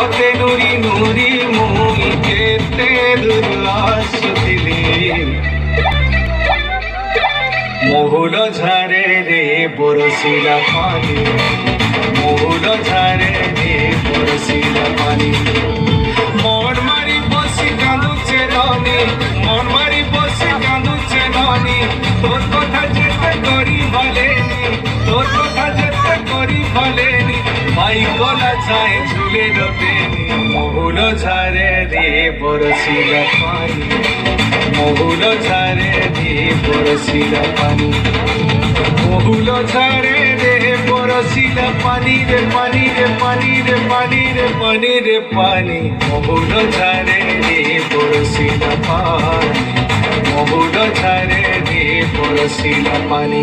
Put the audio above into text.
ତତେ ନୁରି ନୁରି ମୁଇଁ କେତେ ଦୂର ଆସୁଥିଲି মহুল ঝারে রে বরসিলা পানি মহুল ঝারে রে বরসিলা পানি মন মারি বসি কাঁদুছে ননি মন মারি বসি কাঁদুছে ননি তোর কথা যেতে করি ভালেনি তোর কথা যেতে করি ভালেনি ভাই গলা চায় ঝুলে রবেনি মহুল ঝারে রে বরসিলা পানি মহুল ঝারে রে বরসিলা পানি মহুল ঝারে রে বরসিলা পানি রে পানি রে পানি রে পানি রে পানি রে পানি মহুল ঝারে রে বরসিলা পানি মহুল ঝারে রে বরসিলা পানি।